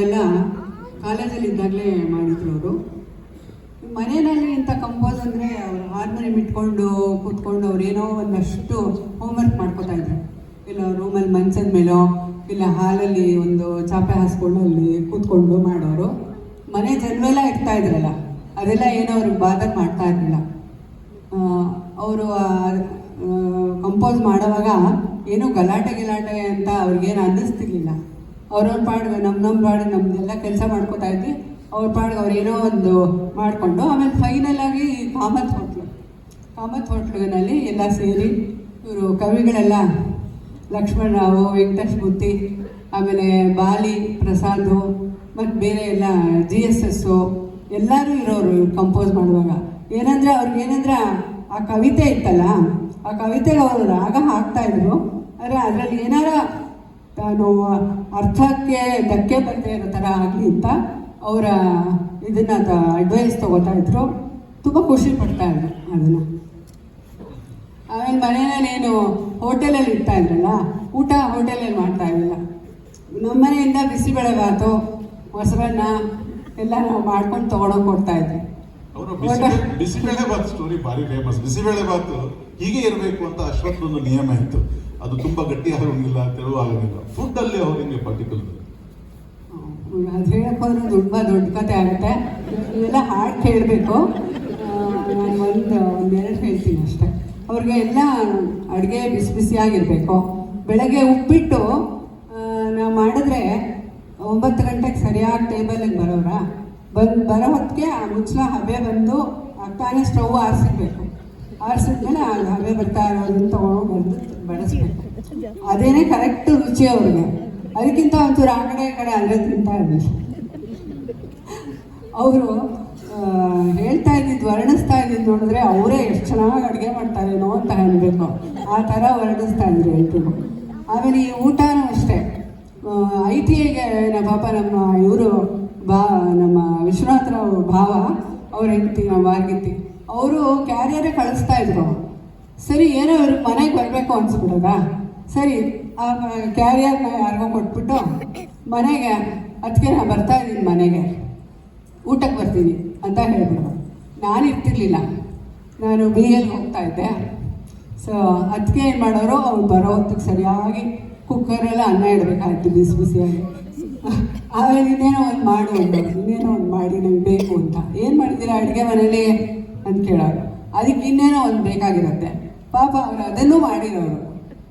ಎಲ್ಲ ಕಾಲೇಜಲ್ಲಿ ಇದ್ದಾಗಲೇ ಮಾಡಿದ್ರು ಅವರು. ಮನೆಯಲ್ಲಿ ಇಂಥ ಕಂಪೋಸ್ ಅಂದರೆ ಅವ್ರು ಹಾರ್ಮೋನಿಯಂ ಇಟ್ಕೊಂಡು ಕೂತ್ಕೊಂಡು ಅವ್ರೇನೋ ಒಂದಷ್ಟು ಹೋಮ್ವರ್ಕ್ ಮಾಡ್ಕೋತಾ ಇದ್ರು. ಇಲ್ಲ ರೂಮಲ್ಲಿ ಮಂಚದ ಮೇಲೋ ಇಲ್ಲ ಹಾಲಲ್ಲಿ ಒಂದು ಚಾಪೆ ಹಾಸ್ಕೊಂಡು ಅಲ್ಲಿ ಕೂತ್ಕೊಂಡು ಮಾಡೋರು. ಮನೆ ಜನವೆಲ್ಲ ಇರ್ತಾ ಇದ್ರಲ್ಲ, ಅದೆಲ್ಲ ಏನೋ ಅವ್ರಿಗೆ ಬಾದರ್ ಮಾಡ್ತಾ ಇರಲಿಲ್ಲ. ಅವರು ಕಂಪೋಸ್ ಮಾಡೋವಾಗ ಏನೂ ಗಲಾಟೆ ಅಂತ ಅವ್ರಿಗೇನು ಅನ್ನಿಸ್ತಿರ್ಲಿಲ್ಲ. ಅವ್ರವ್ರ ಪಾಡಿಗೆ ನಮ್ಮ ಪಾಡಿಗೆ ನಮ್ಮದೆಲ್ಲ ಕೆಲಸ ಮಾಡ್ಕೋತಾ ಇದ್ವಿ. ಅವ್ರ ಪಾಡಿಗೆ ಅವ್ರೇನೋ ಒಂದು ಮಾಡಿಕೊಂಡು ಆಮೇಲೆ ಫೈನಲಾಗಿ ಕಾಮತ್ ಹೋಟ್ಲಿನಲ್ಲಿ ಎಲ್ಲ ಸೇರಿ ಇವರು ಕವಿಗಳೆಲ್ಲ ಲಕ್ಷ್ಮಣರಾವು, ವೆಂಕಟೇಶ್ ಮೂರ್ತಿ, ಆಮೇಲೆ ಬಾಲಿ ಪ್ರಸಾದು ಮತ್ತು ಬೇರೆ ಎಲ್ಲ GSS ಎಲ್ಲರೂ ಇರೋರು ಇವ್ರು ಕಂಪೋಸ್ ಮಾಡುವಾಗ. ಅವ್ರಿಗೇನಂದ್ರೆ ಆ ಕವಿತೆ ಇತ್ತಲ್ಲ, ಆ ಕವಿತೆಗೆ ಅವರು ರಾಗ ಹಾಕ್ತಾಯಿದ್ರು. ಆದರೆ ಅದರಲ್ಲಿ ಏನಾರ ತಾನು ಅರ್ಥಕ್ಕೆ ಧಕ್ಕೆ ಬರದೇ ಇರೋ ಥರ ಆಗಲಿ ಅಂತ ಅವರ ಇದನ್ನು ಅಡ್ವೈಸ್ ತೊಗೋತಾ ಇದ್ರು. ತುಂಬ ಖುಷಿ ಪಡ್ತಾಯಿದ್ರು ಅದನ್ನು. ಆಮೇಲೆ ಮನೆಯಲ್ಲಿ ಏನು ಹೋಟೆಲಲ್ಲಿ ಇರ್ತಾ ಇದ್ರಲ್ಲ, ಊಟ ಹೋಟೆಲಲ್ಲಿ ಮಾಡ್ತಾ ಇರಲಿಲ್ಲ. ನಮ್ಮ ಮನೆಯಿಂದ ಬಿಸಿಬೇಳೆಬಾತು, ಮೊಸರನ್ನ ಎಲ್ಲ ನಾವು ಮಾಡ್ಕೊಂಡು ತೊಗೊಂಡೋಗಿ ಕೊಡ್ತಾ ಇದ್ವಿ. ಬಿಸಿಬೇಳೆಬಾತ್ ಸ್ಟೋರಿ ಭಾರಿ ಫೇಮಸ್. ಬಿಸಿಬೇಳೆಬಾತು ಹೀಗೆ ಇರಬೇಕು ಅಂತ ಅಶ್ವತ್ಥೊಂದು ನಿಯಮ ಇತ್ತು. ಅದು ತುಂಬ ಗಟ್ಟಿ ಆಗೋಂಗಿಲ್ಲ, ತೆಳು ಆಗೋಂಗಿಲ್ಲ. ಫುಡ್ಡಲ್ಲಿ ಅವ್ರಿಗೆ ಪರ್ಟಿಕ್ಯುಲರ್ ಅದು ಹೇಳಕ್ಕೆ ಹೋದ್ರೆ ತುಂಬ ದೊಡ್ಡ ಕತೆ ಆಗುತ್ತೆ. ಇವೆಲ್ಲ ಹಾಡು ಕೇಳಬೇಕು. ನಾನು ಒಂದೆರಡು ಹೇಳ್ತೀನಿ ಅಷ್ಟೇ. ಅವ್ರಿಗೆ ಎಲ್ಲ ಅಡುಗೆ ಬಿಸಿಯಾಗಿರಬೇಕು. ಬೆಳಗ್ಗೆ ಉಪ್ಪಿಟ್ಟು ನಾವು ಮಾಡಿದ್ರೆ 9 ಗಂಟೆಗೆ ಸರಿಯಾಗಿ ಟೇಬಲಿಗೆ ಬರೋ ಹೊತ್ತಿಗೆ ಆ ಮುಚ್ಚಳ ಹಬೆ ಬಂದು ತಾನೇ ಸ್ಟವ್ ಆರಿಸಿರ್ಬೇಕು. ಆರಿಸಿದ್ಮೇಲೆ ಆ ಹಬೆ ಬರ್ತಾ ಇರೋದನ್ನು ತೊಗೊಂಡು ಬಡಿಸ್ಬೇಕು. ಅದೇನೇ ಕರೆಕ್ಟ್ ರುಚಿ ಅವ್ರಿಗೆ. ಅದಕ್ಕಿಂತ ಒಂಚೂರು ಆ ಕಡೆ ಈ ಕಡೆ ಅಂದರೆ ತಿಂತಾ ಇರಲಿಲ್ಲ. ಅವರು ಹೇಳ್ತಾ ಇದ್ದಿದ್ದು, ವರ್ಣಿಸ್ತಾ ಇದ್ದಿದ್ದು ನೋಡಿದ್ರೆ ಅವರೇ ಎಷ್ಟು ಚೆನ್ನಾಗಿ ಅಡುಗೆ ಮಾಡ್ತಾರೇನೋ ಅಂತ ಅನ್ಬೇಕು. ಆ ಥರ ವರ್ಣಿಸ್ತಾ ಇದ್ರು ಎಲ್ರಿಗೂ. ಆಮೇಲೆ ಈ ಊಟನೂ ಅಷ್ಟೇ. ITIಗೆ ನಮ್ಮ ಇವರು ನಮ್ಮ ವಿಶ್ವನಾಥರಾವ್ ಭಾವ ಅವ್ರ ಹೆಂಡ್ತಿ, ನಮ್ಮ ವಾರ್ಗಿತ್ತಿ, ಅವರು ಕ್ಯಾರಿಯರೇ ಕಳಿಸ್ತಾ ಇದ್ರು. ಸರಿ, ಏನೋ ಇವ್ರಿಗೆ ಮನೆಗೆ ಬರಬೇಕು ಅನ್ಸ್ಬಿಡೋದ, ಸರಿ ಆ ಕ್ಯಾರಿಯರ್ನ ಯಾರಿಗೋ ಕೊಟ್ಬಿಟ್ಟು ಮನೆಗೆ, ಅದಕ್ಕೆ ನಾನು ಬರ್ತಾ ಇದ್ದೀನಿ ಮನೆಗೆ, ಊಟಕ್ಕೆ ಬರ್ತೀನಿ ಅಂತ ಹೇಳ್ಬಿಡೋದು. ನಾನು ಇರ್ತಿರ್ಲಿಲ್ಲ, ನಾನು BL ಹೋಗ್ತಾ ಇದ್ದೆ. ಸೊ ಅದಕ್ಕೆ ಏನು ಮಾಡೋರು, ಅವ್ರು ಬರೋ ಹೊತ್ತಿಗೆ ಸರಿಯಾಗಿ ಕುಕ್ಕರೆಲ್ಲ ಅನ್ನ ಇಡಬೇಕಾಯ್ತು ಬಿಸಿಯಾಗಿ. ಆಮೇಲೆ ಇನ್ನೇನೋ ಒಂದು ಮಾಡಿ ನಂಗೆ ಬೇಕು ಅಂತ. ಏನು ಮಾಡಿದ್ದೀರಾ ಅಡುಗೆ ಮನೇಲಿ ಅಂತ ಕೇಳೋರು. ಅದಕ್ಕೆ ಇನ್ನೇನೋ ಒಂದು ಬೇಕಾಗಿರುತ್ತೆ. ಪಾಪ ಅವರು ಅದನ್ನೂ ಮಾಡಿರೋರು.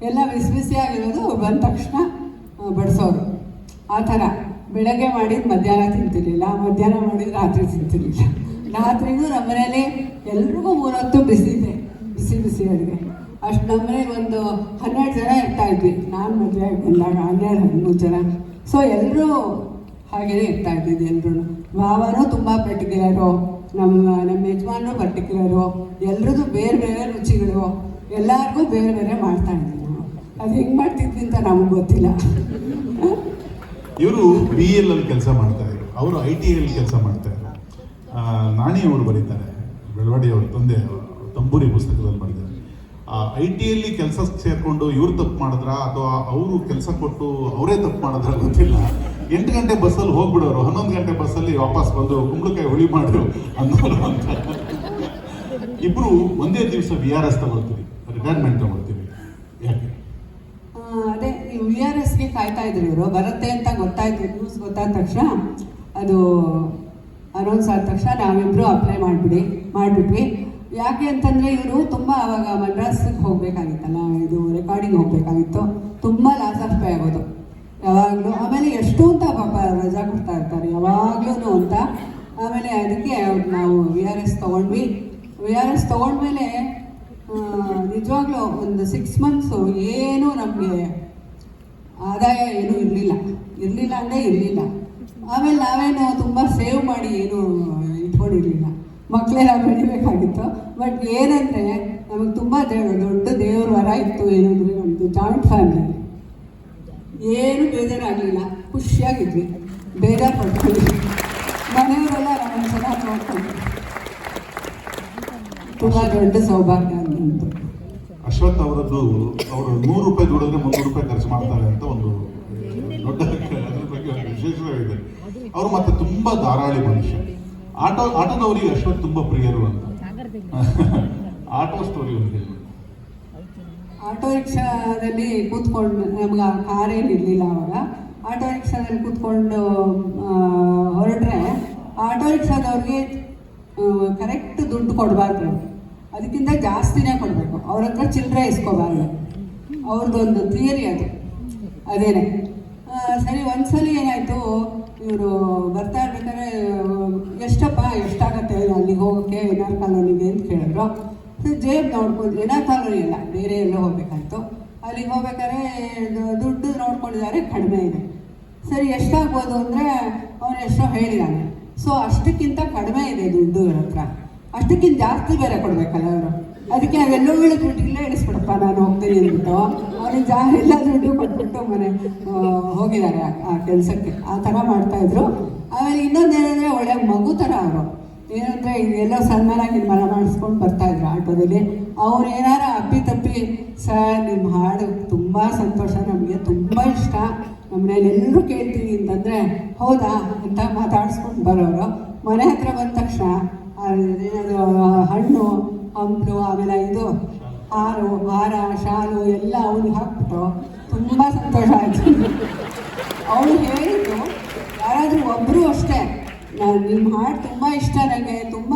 ಎಲ್ಲ ಬಿಸಿಯಾಗಿರೋದು ಅವ್ರು ಬಂದ ತಕ್ಷಣ ಬಡಿಸೋರು. ಆ ಥರ ಬೆಳಗ್ಗೆ ಮಾಡಿದ್ದು ಮಧ್ಯಾಹ್ನ ತಿಂತಿರ್ಲಿಲ್ಲ, ಮಧ್ಯಾಹ್ನ ಮಾಡಿದ್ದು ರಾತ್ರಿ ತಿಂತಿರ್ಲಿಲ್ಲ. ರಾತ್ರಿಗೂ ನಮ್ಮ ಮನೇಲಿ ಎಲ್ರಿಗೂ 3 ಹೊತ್ತು ಬಿಸಿ ಅಡುಗೆ. ಅಷ್ಟು ನಮ್ಮ ಮನೇಲಿ ಒಂದು 12 ಜನ ಇರ್ತಾಯಿದ್ವಿ. ನಾನು ಮದುವೆ ಬಂದಾಗ 12-13 ಜನ. ಸೊ ಎಲ್ಲರೂ ಹಾಗೆಯೇ ಇರ್ತಾಯಿದ್ದಿದ್ದು. ಎಲ್ಲರೂ ಭಾವನೂ ತುಂಬ ಪರ್ಟಿಕ್ಯುಲರು, ನಮ್ಮ ಯಜಮಾನರು ಪರ್ಟಿಕ್ಯುಲರು. ಎಲ್ರದ್ದು ಬೇರೆ ಬೇರೆ ರುಚಿಗಳು, ಎಲ್ಲರಿಗೂ ಬೇರೆ ಬೇರೆ ಮಾಡ್ತಾಯಿದ್ವಿ ನಾವು. ಅದು ಹೆಂಗೆ ಮಾಡ್ತಿದ್ವಿ ಅಂತ ನಮ್ಗೆ ಗೊತ್ತಿಲ್ಲ. ಇವರು BL ಅಲ್ಲಿ ಕೆಲಸ ಮಾಡ್ತಾ ಇದ್ರು, ಅವರು ITI ಕೆಲಸ ಮಾಡ್ತಾ ಇದ್ರು. ನಾಣಿ ಅವರು ಬರೀತಾರೆ, ಬೆಳವಾಡಿ ಅವ್ರ ತಂದೆ ತಂಬೂರಿ ಪುಸ್ತಕದಲ್ಲಿ ಬರೀತಾರೆ. ITI ಕೆಲಸ ಸೇರಿಕೊಂಡು ಇವ್ರು ತಪ್ಪು ಮಾಡಿದ್ರ ಅಥವಾ ಅವರು ಕೆಲಸ ಕೊಟ್ಟು ಅವರೇ ತಪ್ಪು ಮಾಡಿದ್ರ ಗೊತ್ತಿಲ್ಲ. 8 ಗಂಟೆ ಬಸ್ಸಲ್ಲಿ ಹೋಗ್ಬಿಡೋರು, 11 ಗಂಟೆ ಬಸ್ಸಲ್ಲಿ ವಾಪಸ್ ಬಂದು ಕುಂಬಳಕಾಯಿ ಹುಳಿ ಮಾಡಿದ್ರು ಅನ್ನೋರು ಅಂತ. ಇಬ್ರು ಒಂದೇ ದಿವಸ VRS ತಗೊಳ್ತೀವಿ, ರಿಟೈರ್ಮೆಂಟ್ ತಗೊಳ್ತೀವಿ. ಯಾಕೆ? ಅದೇ VRSಗೆ ಕಾಯ್ತಾ ಇದ್ರು ಇವರು. ಬರುತ್ತೆ ಅಂತ ಗೊತ್ತಾಯ್ತು, ನ್ಯೂಸ್ ಗೊತ್ತಾದ ತಕ್ಷಣ, ಅದು ಅನೌನ್ಸ್ ಆದ ತಕ್ಷಣ ನಾವಿಬ್ಬರು ಅಪ್ಲೈ ಮಾಡಿಬಿಟ್ವಿ. ಯಾಕೆ ಅಂತಂದರೆ ಇವರು ತುಂಬ ಆವಾಗ ಮದ್ರಾಸಿಗೆ ಹೋಗಬೇಕಾಗಿತ್ತಲ್ಲ, ಇದು ರೆಕಾರ್ಡಿಂಗ್ ಹೋಗಬೇಕಾಗಿತ್ತು. ತುಂಬ ಲಾಸ್ ಆಫ್ ಪೇ ಆಗೋದು ಯಾವಾಗಲೂ. ಆಮೇಲೆ ಎಷ್ಟು ಅಂತ ಪಾಪ ರಜಾ ಕೊಡ್ತಾ ಇರ್ತಾರೆ ಯಾವಾಗಲೂ ಅಂತ. ಆಮೇಲೆ ಅದಕ್ಕೆ ನಾವು VRS ತೊಗೊಂಡ್ವಿ. VRS ತೊಗೊಂಡ್ಮೇಲೆ ನಿಜವಾಗ್ಲೂ ಒಂದು 6 ಮಂತ್ಸು ಏನೂ ನಮಗೆ ಆದಾಯ ಏನೂ ಇರಲಿಲ್ಲ ಅಂದರೆ ಇರಲಿಲ್ಲ. ಆಮೇಲೆ ನಾವೇನು ತುಂಬ ಸೇವ್ ಮಾಡಿ ಏನೂ ಇಟ್ಕೊಂಡಿರಲಿಲ್ಲ. ಮಕ್ಕಳೆಲ್ಲ ಬೆಳಿಬೇಕಾಗಿತ್ತು. ಬಟ್ ಏನಂದರೆ ನಮಗೆ ತುಂಬ ದೊಡ್ಡ ದೇವ್ರ ವರ ಇತ್ತು. ಏನಂದರೆ ನಮ್ಮದು ಜಾಯಿಂಟ್ ಫ್ಯಾಮಿಲಿ, ಏನು ಬೇಜಾರಾಗಲಿಲ್ಲ, ಖುಷಿಯಾಗಿದ್ವಿ. ಬೇಜಾರು ಪಡ್ಕೊಂಡಿದ್ವಿ. ಮನೆಯವರೆಲ್ಲ ನಮ್ಮ ಚೆನ್ನಾಗಿ ನೋಡ್ಕೊಂಡ್ವಿ. ತುಂಬ ದೊಡ್ಡ ಸೌಭಾಗ್ಯ ಅಂತ. ಅಶ್ವಥ್ ಅವರದ್ದು, ಅವರು 100 ರೂಪಾಯಿ ದುಡಿದ್ರೆ 300 ರೂಪಾಯಿ ಖರ್ಚು ಮಾಡ್ತಾರೆ ಅಂತ ಒಂದು ದೊಡ್ಡ ಅದ್ರ ಬಗ್ಗೆ ವಿಶೇಷವಾಗಿದೆ. ಅವರು ಮತ್ತೆ ತುಂಬಾ ಧಾರಾಳಿ ಮನುಷ್ಯ. ಆಟೋದವರಿಗೆ ಅಶ್ವಥ್ ತುಂಬಾ ಪ್ರಿಯರು ಅಂತ. ಆಟೋ ಸ್ಟೋರಿ ಒಂದು ಹೇಳಿ. ಆಟೋ ರಿಕ್ಷಾದಲ್ಲಿ ಕೂತ್ಕೊಂಡು, ನಮ್ಗೆ ಕಾರ್ ಏನಿರಲಿಲ್ಲ ಅವಾಗ, ಆಟೋ ರಿಕ್ಷಾದಲ್ಲಿ ಕೂತ್ಕೊಂಡು ಹೊರಟ್ರೆ ಆಟೋ ರಿಕ್ಷಾದವ್ರಿಗೆ ಕರೆಕ್ಟ್ ದುಡ್ಡು ಕೊಡಬಾರ್ದು, ಅದಕ್ಕಿಂತ ಜಾಸ್ತಿನೇ ಕೊಡಬೇಕು. ಅವ್ರ ಹತ್ರ ಚಿಲ್ಲರೆ ಇಸ್ಕೋಬಾರ್ದು. ಅವ್ರದ್ದೊಂದು ಥಿಯರಿ ಅದು, ಅದೇನೆ. ಸರಿ, ಒಂದ್ಸಲಿ ಏನಾಯಿತು, ಇವರು ಬರ್ತಾ ಇರ್ಬೇಕಾದ್ರೆ ಎಷ್ಟಪ್ಪ ಎಷ್ಟಾಗತ್ತೆ ಅಲ್ಲಿಗೆ ಹೋಗೋಕ್ಕೆ ಎನ್.ಆರ್. ಕಾಲೋನಿಗೆ ಅಂತ ಕೇಳಿದ್ರು. ಜೇಬ್ ನೋಡ್ಕೊಂಡು, ಎನ್.ಆರ್. ಕಾಲೋನಿ ಅಲ್ಲ, ಬೇರೆ ಎಲ್ಲೋ ಹೋಗ್ಬೇಕಾಯ್ತು. ಅಲ್ಲಿಗೆ ಹೋಗ್ಬೇಕಾದ್ರೆ ದುಡ್ಡು ನೋಡ್ಕೊಂಡಿದ್ದಾರೆ, ಕಡಿಮೆ ಇದೆ. ಸರಿ, ಎಷ್ಟಾಗ್ಬೋದು ಅಂದರೆ ಅವನು ಎಷ್ಟೋ ಹೇಳಿದ್ದಾನೆ. ಸೊ ಅಷ್ಟಕ್ಕಿಂತ ಕಡಿಮೆ ಇದೆ ದುಡ್ಡು ಇವ್ರ ಹತ್ರ, ಅಷ್ಟಕ್ಕಿಂತ ಜಾಸ್ತಿ ಬೇರೆ ಕೊಡಬೇಕಲ್ಲ ಅವರು. ಅದಕ್ಕೆ ಅದೆಲ್ಲೋ ದುಡ್ಡು ಇಲ್ಲೇ ಇಳಿಸ್ಬಿಡಪ್ಪ, ನಾನು ಹೋಗ್ತೀನಿ ಅಂದ್ಬಿಟ್ಟು ಅವ್ರಿಗೆ ಎಲ್ಲ ದುಡ್ಡು ಕೊಟ್ಬಿಟ್ಟು ಮನೆ ಹೋಗಿದ್ದಾರೆ ಆ ಕೆಲಸಕ್ಕೆ. ಆ ಥರ ಮಾಡ್ತಾಯಿದ್ರು. ಆಮೇಲೆ ಇನ್ನೊಂದೇನೆಂದರೆ ಒಳ್ಳೆ ಮಗು ಥರ ಅವರು. ಏನಂದರೆ ಇದೆಲ್ಲೋ ಸಣ್ಣನಾಗಿ ಮರ ಮಾಡಿಸ್ಕೊಂಡು ಬರ್ತಾಯಿದ್ರು ಆಟೋದಲ್ಲಿ. ಅವ್ರು ಏನಾರ ಅಪ್ಪಿ ಸರ್ ನಿಮ್ಮ ಹಾಡು ತುಂಬ ಸಂತೋಷ, ನಮಗೆ ತುಂಬ ಇಷ್ಟ, ನಮ್ಮನೇಲಿ ಎಲ್ಲರೂ ಕೇಳ್ತೀವಿ ಅಂತಂದರೆ ಹೌದಾ ಅಂತ ಮಾತಾಡಿಸ್ಕೊಂಡು ಬರೋರು. ಮನೆ ಹತ್ರ ಬಂದ ತಕ್ಷಣ ಅದು ಹಣ್ಣು ಹಂಪಲು, ಆಮೇಲೆ ಇದು ಹಾರ ಶಾಲು ಎಲ್ಲ ಅವ್ನಿಗೆ ಹಾಕ್ಬಿಟ್ಟು ತುಂಬ ಸಂತೋಷ ಆಯಿತು. ಅವಳು ಹೇಳಿದ್ದು, ಯಾರಾದರೂ ಒಬ್ಬರು ಅಷ್ಟೇ, ನಿಮ್ಮ ಹಾಡು ತುಂಬ ಇಷ್ಟ, ನನಗೆ ತುಂಬ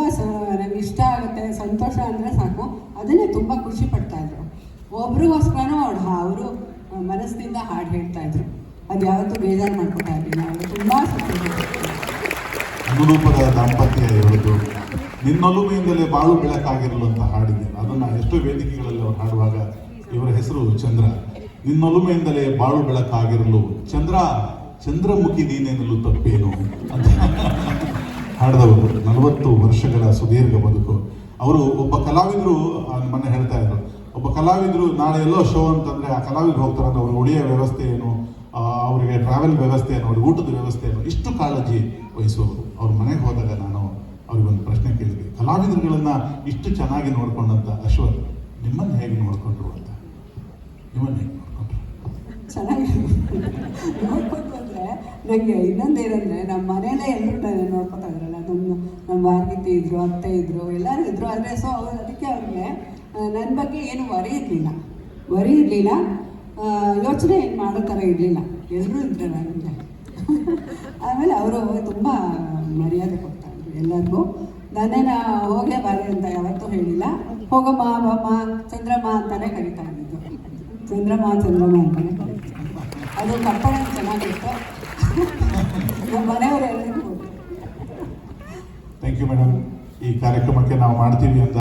ನನಗೆ ಇಷ್ಟ ಆಗುತ್ತೆ, ಸಂತೋಷ ಅಂದರೆ ಸಾಕು, ಅದನ್ನೇ ತುಂಬ ಖುಷಿ ಪಡ್ತಾಯಿದ್ರು. ಒಬ್ರಿಗೋಸ್ಕರನೂ ಅವರು ಮನಸ್ಸಿನಿಂದ ಹಾಡು ಹೇಳ್ತಾಯಿದ್ರು. ಅದು ಯಾವತ್ತೂ ಬೇಜಾರು ಮಾಡ್ಕೊತಾ ಇರಲಿಲ್ಲ. ಅವರು ತುಂಬ ಸಂತೋಷ. ಅನುರೂಪದ ದಾಂಪತ್ಯ ಇರೋದು, ನಿನ್ನೊಲುಮೆಯಿಂದಲೇ ಬಾಳು ಬೆಳಕಾಗಿರಲು ಅಂತ ಹಾಡಿದೆ. ಅದನ್ನು ಎಷ್ಟೋ ವೇದಿಕೆಗಳಲ್ಲಿ ಅವ್ರು ಹಾಡುವಾಗ ಇವರ ಹೆಸರು ಚಂದ್ರ. ನಿನ್ನೊಲುಮೆಯಿಂದಲೇ ಬಾಳು ಬೆಳಕಾಗಿರಲು ಚಂದ್ರಮುಖಿ ನೀನೆನ್ನಲು ತಪ್ಪೇನು ಅಂತ ಹಾಡಿದವರು. 40 ವರ್ಷಗಳ ಸುದೀರ್ಘ ಬದುಕು. ಅವರು ಒಬ್ಬ ಕಲಾವಿದರು, ಮೊನ್ನೆ ಹೇಳ್ತಾ ಇದ್ರು, ಒಬ್ಬ ಕಲಾವಿದರು ನಾಳೆ ಎಲ್ಲೋ ಶೋ ಅಂತಂದರೆ ಆ ಕಲಾವಿದರು ಹೋಗ್ತಾರೆ, ಅವ್ರ ಉಳಿಯ ವ್ಯವಸ್ಥೆ ಏನು, ಅವರಿಗೆ ಟ್ರಾವೆಲ್ ವ್ಯವಸ್ಥೆ ಏನು, ಅವ್ರಿಗೆ ಊಟದ ವ್ಯವಸ್ಥೆ ಏನು, ಇಷ್ಟು ಕಾಳಜಿ ವಹಿಸುವವರು. ಅವ್ರ ಮನೆಗೆ ಹೋದಾಗ ನಾನು ಅವ್ರಿಗೊಂದು ಪ್ರಶ್ನೆ ಕೇಳಿದೆ, ಕಲಾವಿದರುಗಳನ್ನ ಇಷ್ಟು ಚೆನ್ನಾಗಿ ನೋಡ್ಕೊಂಡಂತ ಅಶ್ವಥ್ ನಿಮ್ಮನ್ನು ಹೇಗೆ ನೋಡ್ಕೊಂಡ್ರು ಅಂತ. ನಿಮ್ಮನ್ನು ಹೇಗೆ ನೋಡ್ಕೊಂಡ್ರು? ಚೆನ್ನಾಗಿ ನೋಡ್ಕೊಂಡು ಅಂದರೆ ನನಗೆ ಇನ್ನೊಂದೇನೆಂದರೆ, ನಮ್ಮ ಮನೆಯಲ್ಲೇ ಎಲ್ಲರೂ ನೋಡ್ಕೊತಾ ಇದ್ರಲ್ಲ, ನಮ್ಮ ವಾರ್ಗಿತಿ ಇದ್ರು, ಅತ್ತೆ ಇದ್ರು, ಎಲ್ಲರೂ ಇದ್ರು. ಆದರೆ ಸೊ ಅದಕ್ಕೆ ಅವ್ರಿಗೆ ನನ್ನ ಬಗ್ಗೆ ಏನು ವರಿ ಇರಲಿಲ್ಲ, ಯೋಚನೆ ಏನು ಮಾಡೋ ಥರ ಇರಲಿಲ್ಲ. ಎಲ್ಲರೂ ಇದ್ರು ನನಗೆ. ಆಮೇಲೆ ಅವರು ತುಂಬ ಮರ್ಯಾದೆ ಕೊಡ್ತಾಯಿದ್ರು ಎಲ್ಲರಿಗೂ. ನನ್ನೇನ ಹೋಗೇ ಬಾರೆ ಅಂತ ಯಾವತ್ತೂ ಹೇಳಿಲ್ಲ. ಹೋಗಮ್ಮ ಬಾಮ್ಮ ಚಂದ್ರಮ್ಮ ಅಂತಲೇ ಕರಿತಾ ಇದ್ದಿದ್ದು. ಚಂದ್ರಮ್ಮ ಅಂತಲೇ ಕರಿತಾ. ಅದು ಕಪ್ಪಳೆ ಚೆನ್ನಾಗಿತ್ತು. ನಮ್ಮ ಮನೆಯವರು ಎಲ್ಲರಿಗೂ. Thank you madam. ಈ ಕಾರ್ಯಕ್ರಮಕ್ಕೆ ನಾವು ಮಾಡ್ತೀವಿ ಅಂತ